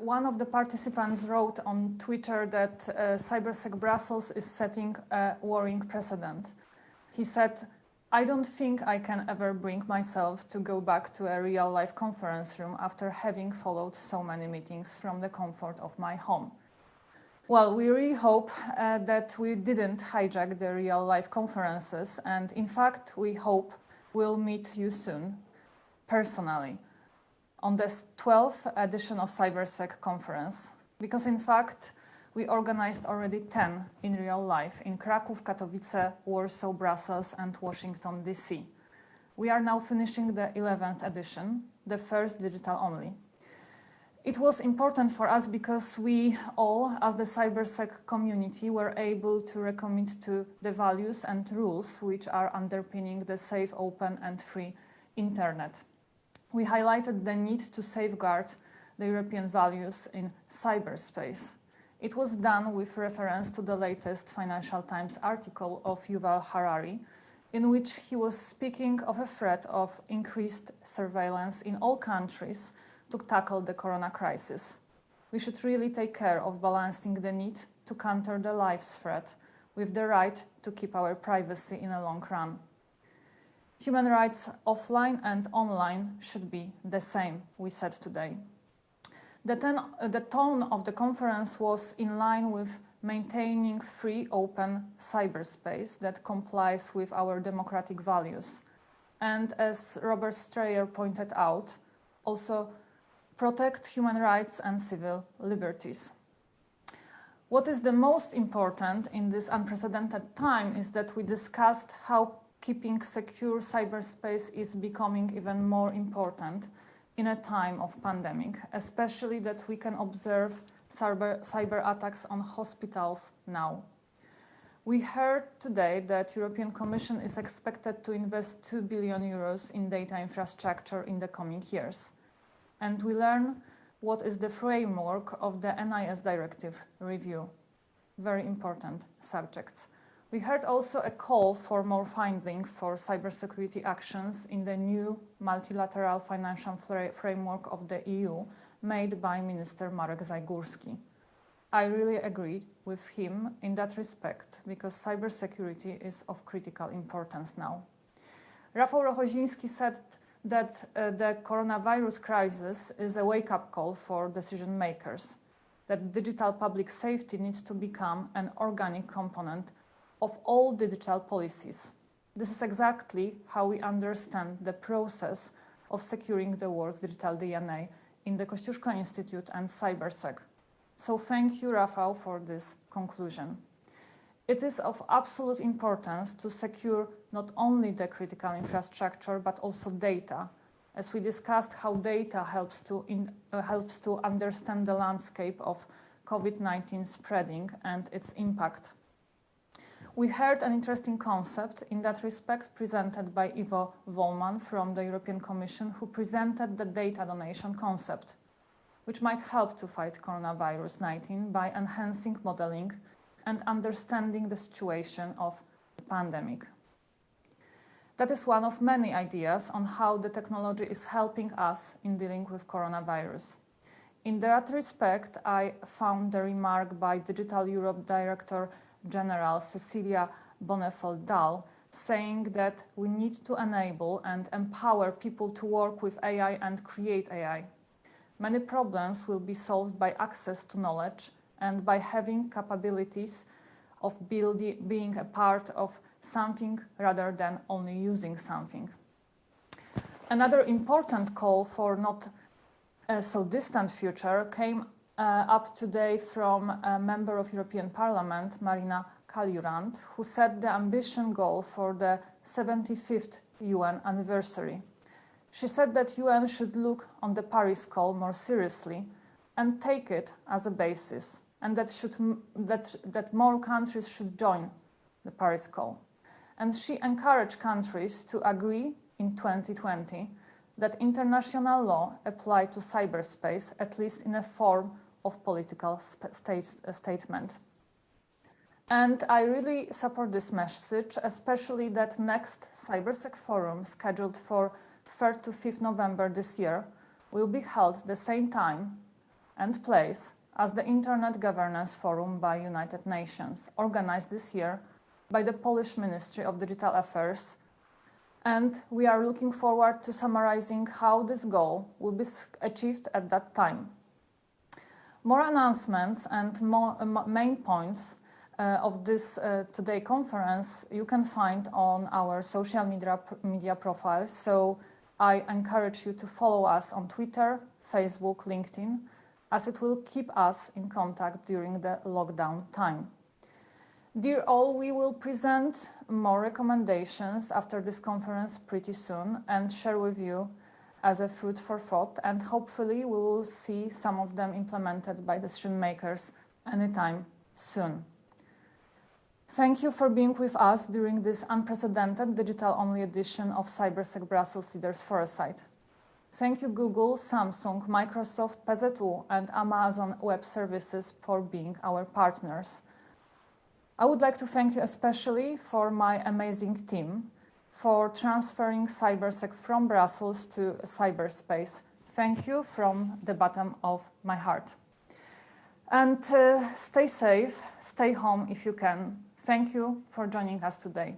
One of the participants wrote on Twitter that Cybersec Brussels is setting a worrying precedent. He said, "I don't think I can ever bring myself to go back to a real-life conference room after having followed so many meetings from the comfort of my home." Well, we really hope that we didn't hijack the real-life conferences, and in fact, we hope we'll meet you soon, personally, on the 12th edition of Cybersec conference, because in fact, we organized already 10 in real life in Kraków, Katowice, Warsaw, Brussels, and Washington, D.C. We are now finishing the 11th edition, the first digital only. It was important for us because we all, as the Cybersec community, were able to recommit to the values and rules which are underpinning the safe, open, and free internet. We highlighted the need to safeguard the European values in cyberspace. It was done with reference to the latest Financial Times article of Yuval Harari, in which he was speaking of a threat of increased surveillance in all countries to tackle the corona crisis. We should really take care of balancing the need to counter the life's threat with the right to keep our privacy in a long run. Human rights offline and online should be the same, we said today. The tone of the conference was in line with maintaining free, open cyberspace that complies with our democratic values. And as Robert Strayer pointed out, also protect human rights and civil liberties. What is the most important in this unprecedented time is that we discussed how keeping secure cyberspace is becoming even more important in a time of pandemic, especially that we can observe cyber attacks on hospitals now. We heard today that European Commission is expected to invest 2 billion euros in data infrastructure in the coming years. And we learn what is the framework of the NIS directive review. Very important subjects. We heard also a call for more funding for cybersecurity actions in the new multilateral financial framework of the EU made by Minister Marek Zajgórski. I really agree with him in that respect because cybersecurity is of critical importance now. Rafał Rochoziński said that the coronavirus crisis is a wake-up call for decision makers, that digital public safety needs to become an organic component of all digital policies. This is exactly how we understand the process of securing the world's digital DNA in the Kosciuszko Institute and Cybersec. So thank you, Rafał, for this conclusion. It is of absolute importance to secure not only the critical infrastructure, but also data, as we discussed how data helps to understand the landscape of COVID-19 spreading and its impact. We heard an interesting concept in that respect presented by Ivo Wollmann from the European Commission, who presented the data donation concept, which might help to fight coronavirus 19 by enhancing modeling and understanding the situation of the pandemic. That is one of many ideas on how the technology is helping us in dealing with coronavirus. In that respect, I found the remark by Digital Europe Director General Cecilia Bonnefold-Dahl saying that we need to enable and empower people to work with AI and create AI. Many problems will be solved by access to knowledge and by having capabilities of being a part of something rather than only using something. Another important call for not so distant future came up today from a member of European Parliament, Marina Kaljurand, who set the ambition goal for the 75th UN anniversary. She said that UN should look on the Paris call more seriously and take it as a basis, and that more countries should join the Paris call. And she encouraged countries to agree in 2020 that international law apply to cyberspace, at least in a form of political statement. And I really support this message, especially that next Cybersec forum, scheduled for 3rd to 5th November this year, will be held at the same time and place as the Internet Governance Forum by United Nations, organized this year by the Polish Ministry of Digital Affairs. And we are looking forward to summarizing how this goal will be achieved at that time. More announcements and more main points of this today conference you can find on our social media profiles. So I encourage you to follow us on Twitter, Facebook, LinkedIn, as it will keep us in contact during the lockdown time. Dear all, we will present more recommendations after this conference pretty soon and share with you as a food for thought, and hopefully we will see some of them implemented by decision makers anytime soon. Thank you for being with us during this unprecedented digital-only edition of Cybersec Brussels Leaders Foresight. Thank you Google, Samsung, Microsoft, PZU and Amazon Web Services for being our partners. I would like to thank you especially for my amazing team for transferring Cybersec from Brussels to cyberspace. Thank you from the bottom of my heart. And stay safe, stay home if you can. Thank you for joining us today.